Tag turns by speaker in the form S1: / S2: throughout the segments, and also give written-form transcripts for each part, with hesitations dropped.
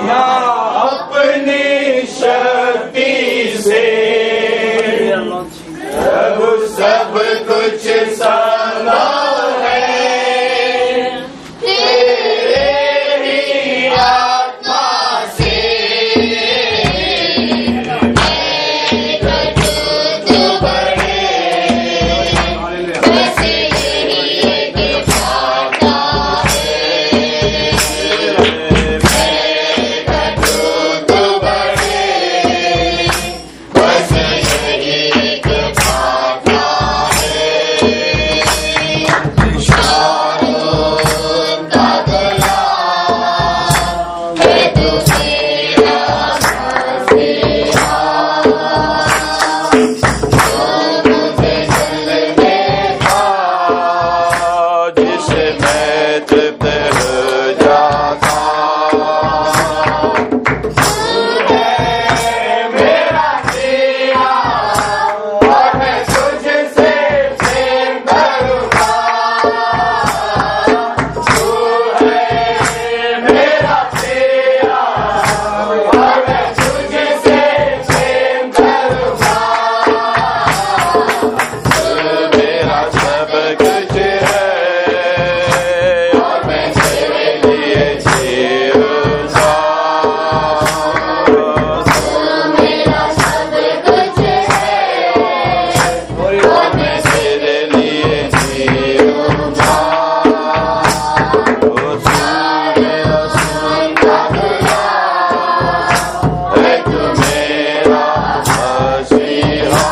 S1: ना अपनी शक्ति से प्रभु सब कुछ संभव है, तेरे ही आत्मा से तू बढ़े, बस यही एक चाहता है, तू बढ़े, बस यही एक चाहता है, शारोन का गला है तू मेरा मसीहा, तू मुझे चलने का जिसे मैं तृप्त हो जाता, तू है मेरा जिया और मैं तुझसे प्रेम करूँगा, तू है मेरा जिया और मैं तुझसे प्रेम करूँगा, तू मेरा सब कुछ है और मैं तेरे लिए जीऊँगा, तू मेरा सब कुछ है और मैं तेरे लिए जीऊँगा, तू मेरा सुन का गला है तू मेरा मसीहा,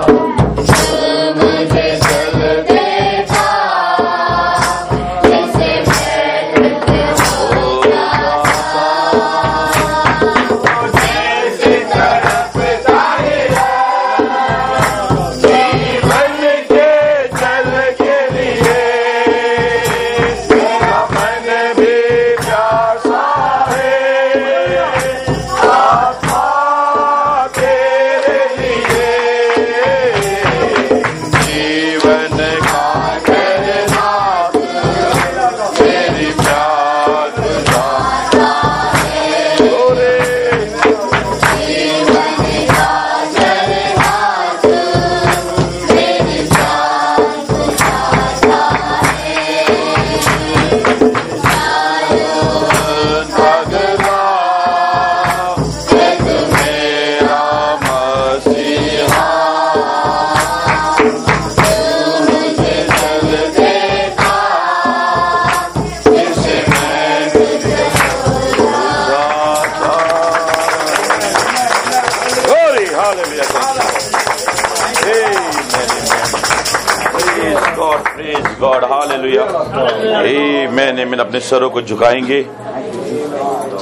S1: तू मुझे चलते जा जैसे मैं तृप्त हो जाता, जैसे तड़पता है जीवन के जल के लिए, मेरा मन भी प्यासा है, आत्मा तेरे लिए, जीवन का करना मेरी प्यास बुझाता है, ओरे जीवन का करना मेरी प्यास बुझाता है, शारोन का गला है तू मेरा मसीहा, तू मुझे चलते जा जिसे मैं तुझे हो जाता। Glory, hallelujah. Praise God, hallelujah. Amen, amen. अपने सरों को झुकाएंगे,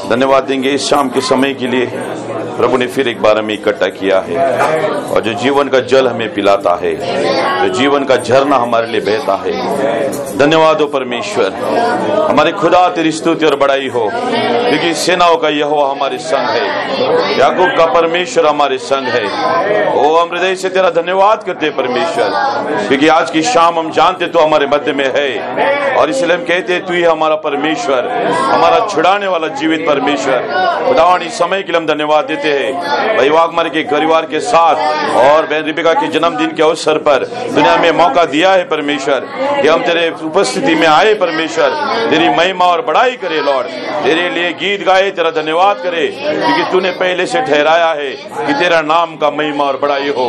S1: धन्यवाद देंगे इस शाम के समय के लिए। प्रभु ने फिर एक बार हमें इकट्ठा किया है और जो जीवन का जल हमें पिलाता है, जो जीवन का झरना हमारे लिए बहता है। धन्यवाद हो परमेश्वर, हमारे खुदा तेरी स्तुति और बड़ाई हो, क्योंकि सेनाओं का यहोवा हमारे संग है, याकूब का परमेश्वर हमारे संग है। ओ हम हृदय से तेरा धन्यवाद करते हैं परमेश्वर, क्योंकि आज की शाम हम जानते तो हमारे मध्य में है, और इसलिए हम कहते हैं तू ही हमारा परमेश्वर, हमारा छुड़ाने वाला जीवित परमेश्वर। खुदावंद इस समय के लिए हम धन्यवाद देते हैं भाई वाघमारे के परिवार के साथ और बहन रिबिका के जन्मदिन के अवसर पर तूने हमें मौका दिया है परमेश्वर कि हम तेरे उपस्थिति में आए परमेश्वर, तेरी महिमा और बड़ाई करे लॉर्ड, तेरे लिए गीत गाए, तेरा धन्यवाद करे, क्योंकि तूने पहले से ठहराया है कि तेरा नाम का महिमा और बड़ाई हो।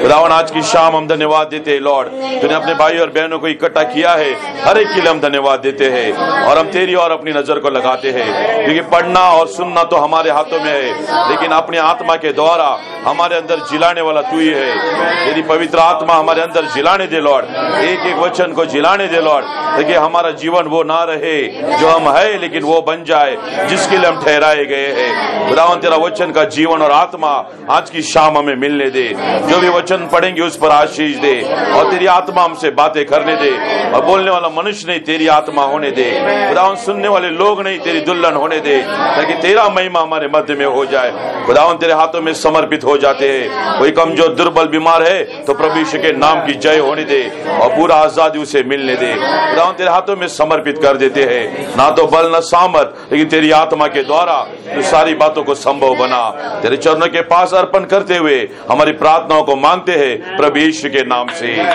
S1: खुदावंद आज की शाम हम धन्यवाद देते हैं लॉर्ड, तूने अपने भाई और बहनों को इकट्ठा किया है, हर एक के लिए हम धन्यवाद देते हैं और हम तेरी और अपनी नजर को लगाते हैं, क्योंकि पढ़ना और सुनना तो हमारे हाथों में है, लेकिन अपनी आत्मा के द्वारा हमारे अंदर जिलाने वाला तू ही है। तेरी पवित्र आत्मा हमारे अंदर जिलाने दे लॉर्ड, एक एक वचन को जिलाने दे लॉर्ड, ताकि हमारा जीवन वो ना रहे जो हम है, लेकिन वो बन जाए जिसके लिए हम ठहराए गए हैं। खुदावंद तेरा वचन का जीवन और आत्मा आज की शाम हमें मिलने दे, जो भी वचन पढ़ेंगे उस पर आशीष दे, और तेरी आत्मा हमसे बातें करने दे, और बोलने वाला मनुष्य नहीं तेरी आत्मा होने दे। खुदावंद सुनने वाले लोग नहीं तेरी दुल्हन होने दे, ताकि तेरा महिमा हमारे मध्य में हो जाए। खुदावंद तेरे हाथों में समर्पित हो जाते हैं। कोई कमजोर दुर्बल बीमार है तो प्रभु यीशु के नाम की जय होने दे और पूरा आजादी उसे मिलने दे। खुदावंद तेरे हाथों में समर्पित कर देते हैं, ना तो बल न सामर्थ, लेकिन तेरी आत्मा के द्वारा तू सारी बातों को संभव बना। तेरे चरणों के पास अर्पण करते हुए हमारी प्रार्थनाओं को मांगते हैं प्रभु यीशु के नाम से। आमीन,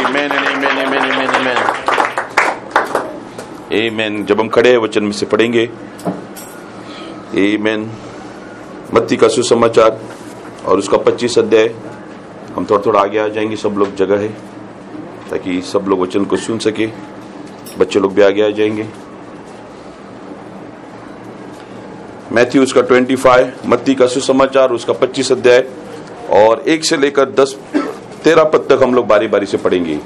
S1: आमीन, आमीन, आमीन, आमीन। जब हम खड़े वचन में से पढ़ेंगे, आमीन, मत्ती का सुसमाचार और उसका 25 अध्याय। हम थोड़ा थोड़ा आगे आ जाएंगे, सब लोग जगह है ताकि सब लोग वचन को सुन सके। बच्चे लोग भी आगे आ जाएंगे। मैथ्यू उसका 25, मत्ती का सुसमाचार उसका 25 अध्याय और 1 से लेकर 13 पद तक हम लोग बारी बारी से पढ़ेंगे।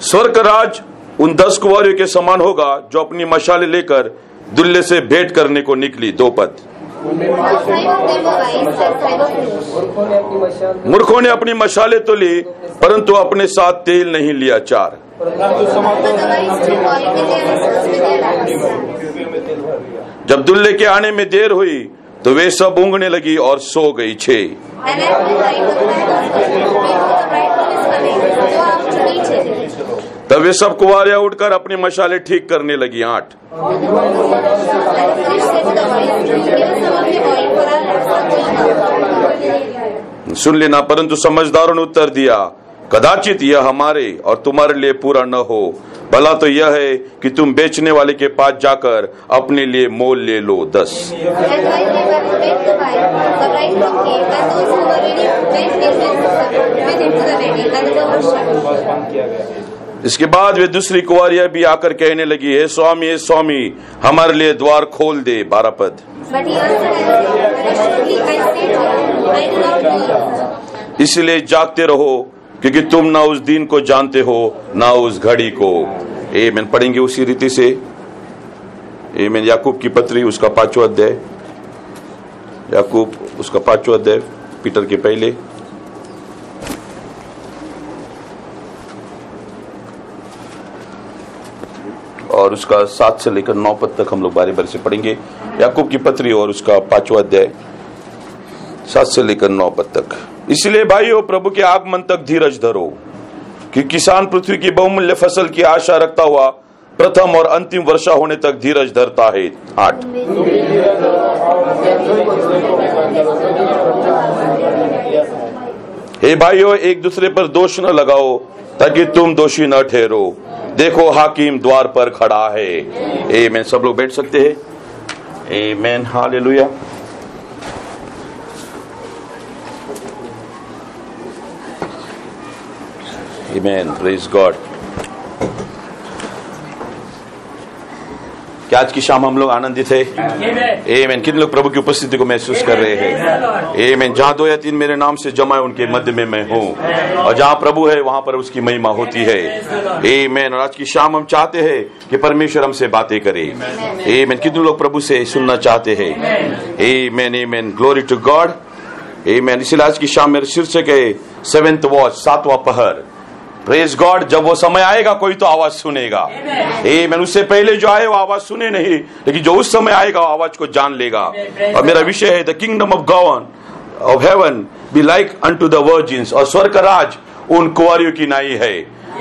S1: स्वर्ग राज उन 10 कुंवारियों के समान होगा जो अपनी मशालें लेकर दुल्हे से भेंट करने को निकली। 2 पद। मूर्खों ने अपनी मशालें तो ली परंतु अपने साथ तेल नहीं लिया। 4। जब दुल्हे के आने में देर हुई तो वे सब ऊँघने लगी और सो गई। 6। तब वे सब कुंवारियां उठकर अपनी मशालें ठीक करने लगी। 8। सुन लेना, परंतु समझदारों ने उत्तर दिया, कदाचित यह हमारे और तुम्हारे लिए पूरा न हो। भला तो यह है कि तुम बेचने वाले के पास जाकर अपने लिए मोल ले लो। 10। इसके बाद वे दूसरी कुंवारियां भी आकर कहने लगी, हे स्वामी, हमारे लिए द्वार खोल दे। 12 पद। इसलिए जागते रहो, क्योंकि तुम ना उस दिन को जानते हो ना उस घड़ी को। आमीन। पढ़ेंगे उसी रीति से। आमीन। याकूब की पत्री उसका 5वां अध्याय, याकूब उसका 5वां अध्याय, पीटर के पहले। और उसका 7 से लेकर 9 पद तक हम लोग बारी बारी से पढ़ेंगे। याकूब की पत्री और उसका 5वां अध्याय 7 से लेकर 9 पद तक। इसलिए भाइयों, प्रभु के आगमन तक धीरज धरो, कि किसान पृथ्वी की बहुमूल्य फसल की आशा रखता हुआ प्रथम और अंतिम वर्षा होने तक धीरज धरता है। 8। हे भाइयों, एक दूसरे पर दोष न लगाओ ताकि तुम दोषी न ठहरो। देखो, हाकिम द्वार पर खड़ा है। आमीन। सब लोग बैठ सकते हैं। आमीन। हालेलुया। आमीन। Praise God. क्या आज की शाम हम लोग आनंदित है? आमीन। कितने लोग प्रभु की उपस्थिति को महसूस कर रहे हैं? आमीन। जहाँ 2 या 3 मेरे नाम से जमा है उनके मध्य में मैं हूँ, और जहाँ प्रभु है वहाँ पर उसकी महिमा होती है। आमीन। और आज की शाम हम चाहते हैं कि परमेश्वर हमसे बातें करे। आमीन। कितने लोग प्रभु से सुनना चाहते हैं? आमीन। आमीन। Glory to God. आमीन। इसलिए आज की शाम मेरे शीर्षक है 7th वॉच, 7वां पहर। Praise God. जब वो समय आएगा कोई तो आवाज सुनेगा। आमीन। उससे पहले जो आए वो आवाज सुने नहीं, लेकिन जो उस समय आएगा वो आवाज को जान लेगा। और मेरा विषय है the kingdom of God of haven be like unto the virgins. और स्वर्ग का राज उन कुंवारियों की नाई है।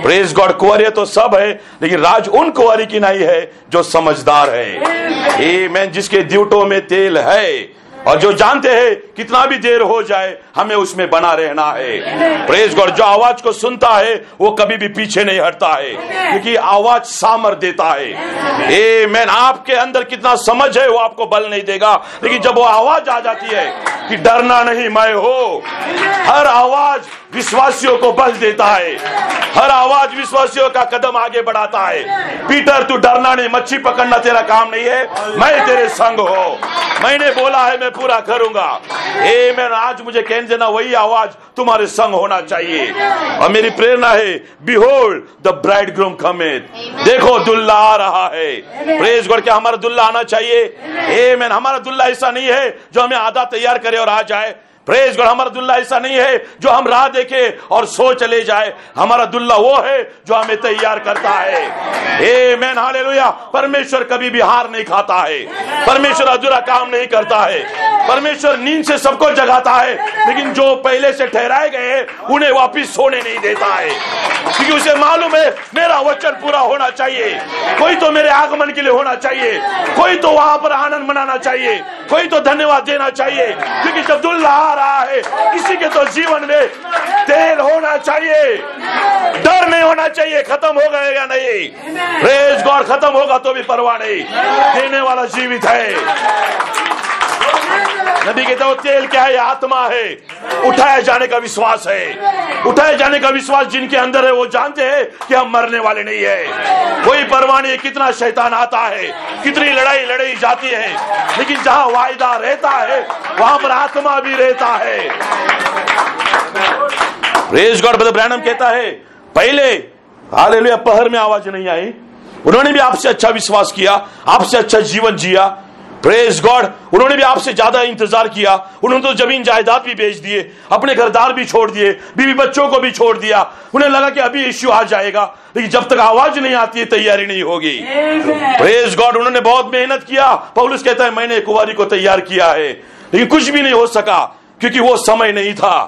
S1: Praise God. कुंवारियां तो सब है, लेकिन राज उन कुंवारी की नाई है जो समझदार है। आमीन। जिसके दिवटों में तेल है और जो जानते हैं कितना भी देर हो जाए हमें उसमें बना रहना है। Praise God. जो आवाज को सुनता है वो कभी भी पीछे नहीं हटता है, क्योंकि आवाज सामर्थ देता है। आमीन। आपके अंदर कितना समझ है वो आपको बल नहीं देगा, लेकिन जब वो आवाज आ जाती है कि डरना नहीं मैं हूं, हर आवाज विश्वासियों को बल देता है। हर आवाज विश्वासियों का कदम आगे बढ़ाता है। पीटर, तू डरना नहीं, मच्छी पकड़ना तेरा काम नहीं है, मैं तेरे संग हूं, मैंने बोला है मैं पूरा करूंगा। आमीन। आज मुझे कहने देना, वही आवाज तुम्हारे संग होना चाहिए। और मेरी प्रेरणा है, बिहोल्ड द ब्राइडग्रूम कमेथ। देखो दुल्हा आ रहा है। Praise God. क्या हमारा दुल्हा आना चाहिए? आमीन। हमारा दुल्हा ऐसा नहीं है जो हमें आधा तैयार करे और आ जाए। Praise God. हमारा दुल्ला ऐसा नहीं है जो हम राह देखे और सो चले जाए। हमारा दुल्ला वो है जो हमें तैयार करता है। आमीन, हालेलुया। परमेश्वर कभी भी हार नहीं खाता है। परमेश्वर अधूरा काम नहीं करता है। परमेश्वर नींद से सबको जगाता है, लेकिन जो पहले से ठहराए गए उन्हें वापिस सोने नहीं देता है, क्योंकि उसे मालूम है मेरा वचन पूरा होना चाहिए। कोई तो मेरे आगमन के लिए होना चाहिए, कोई तो वहां पर आनंद मनाना चाहिए, कोई तो धन्यवाद देना चाहिए, क्योंकि जब दुल्हा आ रहा है किसी के तो जीवन में तेल होना चाहिए, डर नहीं होना चाहिए खत्म हो गए या नहीं। प्रेज गॉड, खत्म होगा तो भी परवाह नहीं, देने वाला जीवित है। नबी कहता है तेल क्या है? आत्मा है, उठाए जाने का विश्वास है। उठाए जाने का विश्वास जिनके अंदर है वो जानते हैं कि हम मरने वाले नहीं है। कोई परवाह नहीं कितना शैतान आता है, कितनी लड़ाई लड़ी जाती है, लेकिन जहां वायदा रहता है वहां पर आत्मा भी रहता है। Praise God. ब्रदर ब्रैनम कहता है पहले हालेलुया पहर में आवाज नहीं आई, उन्होंने भी आपसे अच्छा विश्वास किया, आपसे अच्छा जीवन जिया। Praise God. उन्होंने भी आपसे ज्यादा इंतजार किया, उन्होंने तो जमीन जायदाद भी बेच दिए, अपने घरदार भी छोड़ दिए, बीवी बच्चों को भी छोड़ दिया। उन्हें लगा कि अभी यीशु आ जाएगा, लेकिन जब तक आवाज नहीं आती है तैयारी नहीं होगी। Praise God. उन्होंने बहुत मेहनत किया। पौलुस कहता है मैंने कुंवारी को तैयार किया है, लेकिन कुछ भी नहीं हो सका, क्योंकि वो समय नहीं था।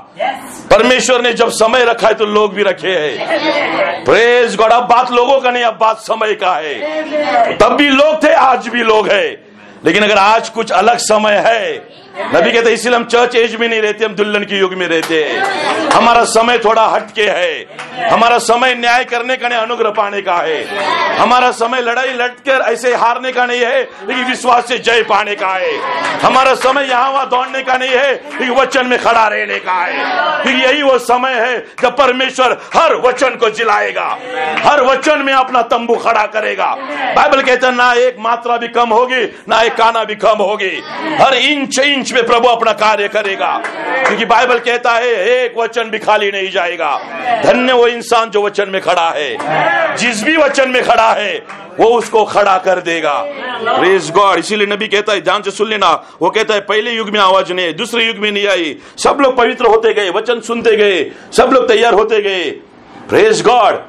S1: परमेश्वर ने जब समय रखा है तो लोग भी रखे हैं। Praise God. अब बात लोगों का नहीं, अब बात समय का है। तब भी लोग थे, आज भी लोग हैं, लेकिन अगर आज कुछ अलग समय है, नबी कहते हैं इसलिए हम चर्च एज में नहीं रहते, हम दुल्हन के युग में रहते हैं। हमारा समय थोड़ा हटके है। हमारा समय न्याय करने का नहीं, अनुग्रह पाने का है। हमारा समय लड़ाई लड़कर ऐसे हारने का नहीं है, लेकिन विश्वास से जय पाने का है। हमारा समय यहाँ वहां दौड़ने का नहीं है, लेकिन वचन में खड़ा रहने का है, क्योंकि यही वो समय है जब परमेश्वर हर वचन को जिलाएगा, हर वचन में अपना तंबू खड़ा करेगा। बाइबल कहता है ना एक मात्रा भी कम होगी, ना एक काना भी कम होगी, हर इंच इंच में प्रभु अपना कार्य करेगा, क्योंकि बाइबल कहता है एक वचन भी खाली नहीं जाएगा। धन्य वो इंसान जो वचन में खड़ा है, जिस भी वचन में खड़ा है वो उसको खड़ा कर देगा। Praise God. इसीलिए नबी कहता है ध्यान से सुन लेना, वो कहता है पहले युग में आवाज नहीं, दूसरे युग में नहीं आई, सब लोग पवित्र होते गए, वचन सुनते गए, सब लोग तैयार होते गए। Praise God.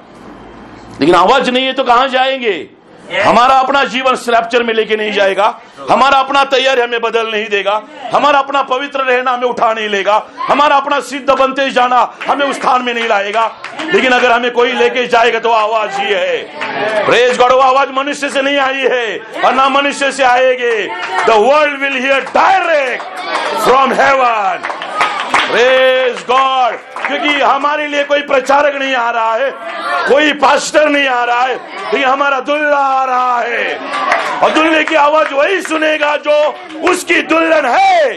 S1: लेकिन आवाज नहीं है तो कहां जाएंगे? हमारा अपना जीवन स्लैप्चर में लेके नहीं जाएगा, हमारा अपना तैयारी हमें बदल नहीं देगा, हमारा अपना पवित्र रहना हमें उठा नहीं लेगा, हमारा अपना सिद्ध बनते जाना हमें उस स्थान में नहीं लाएगा। लेकिन अगर हमें कोई लेके जाएगा तो आवाज ही है। Praise God. वो आवाज मनुष्य से नहीं आई है और ना मनुष्य से आएगी। The world will hear direct from heaven. Praise God. क्योंकि हमारे लिए कोई प्रचारक नहीं आ रहा है, कोई पास्टर नहीं आ रहा है, लेकिन हमारा दुल्हा आ रहा है, और दुल्हे की आवाज वही सुनेगा जो उसकी दुल्हन है।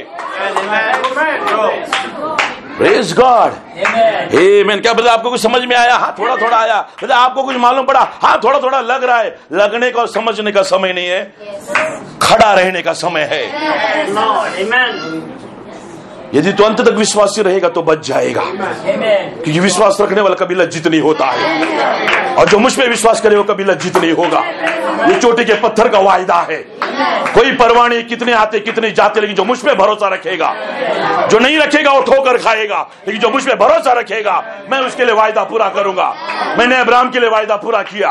S1: Praise God. आमीन। क्या बता आपको कुछ समझ में आया? हाँ थोड़ा थोड़ा आया। बता आपको कुछ मालूम पड़ा? हाँ थोड़ा थोड़ा लग रहा है। लगने का और समझने का समय नहीं है, खड़ा रहने का समय है। यदि तो अंत तक विश्वासी रहेगा तो बच जाएगा, क्योंकि विश्वास रखने वाला कभी लज्जित नहीं होता है, और जो मुझ पे विश्वास करे वो कभी लज्जित नहीं होगा। ये चोटी के पत्थर का वायदा है। कोई परवाह नहीं कितने आते कितने जाते, लेकिन जो मुझ पे भरोसा रखेगा, जो नहीं रखेगा वो ठोकर खाएगा, लेकिन जो मुझ पे भरोसा रखेगा मैं उसके लिए वायदा पूरा करूंगा। मैंने अब्राहम के लिए वायदा पूरा किया।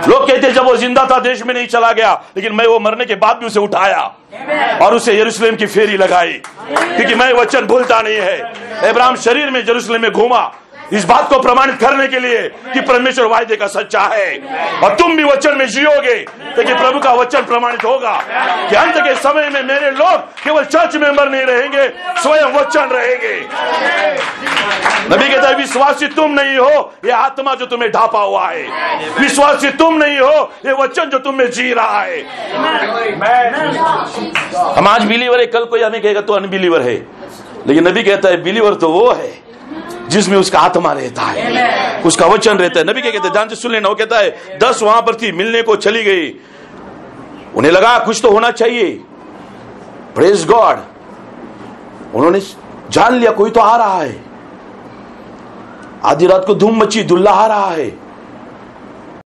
S1: लोग कहते जब वो जिंदा था देश में नहीं चला गया, लेकिन मैं वो मरने के बाद भी उसे उठाया और उसे यरूशलेम की फेरी लगाई, क्योंकि मैं वचन भूलता नहीं है। अब्राहम शरीर में यरूशलेम में घूमा इस बात को प्रमाणित करने के लिए कि परमेश्वर वायदे का सच्चा है, और तुम भी वचन में जियोगे ताकि प्रभु का वचन प्रमाणित होगा कि अंत के समय में मेरे लोग केवल चर्च मेंबर नहीं रहेंगे, स्वयं वचन रहेंगे। नबी कहता है विश्वासी तुम नहीं हो, ये आत्मा जो तुम्हें ढापा हुआ है। विश्वासी तुम नहीं हो, ये वचन जो तुम्हें जी रहा है। हम आज बिलीवर है, कल कोई हमें कहेगा तो अनबिलीवर है, लेकिन नबी कहता है बिलीवर तो वो है जिसमें उसका आत्मा रहता है, उसका वचन रहता है। नबी क्या कहते हैं ध्यान से सुन लेना। वो कहता है 10 वहां पर थी, मिलने को चली गई, उन्हें लगा कुछ तो होना चाहिए। Praise God. उन्होंने जान लिया कोई तो आ रहा है। आधी रात को धूम मची, दुल्हा आ रहा है।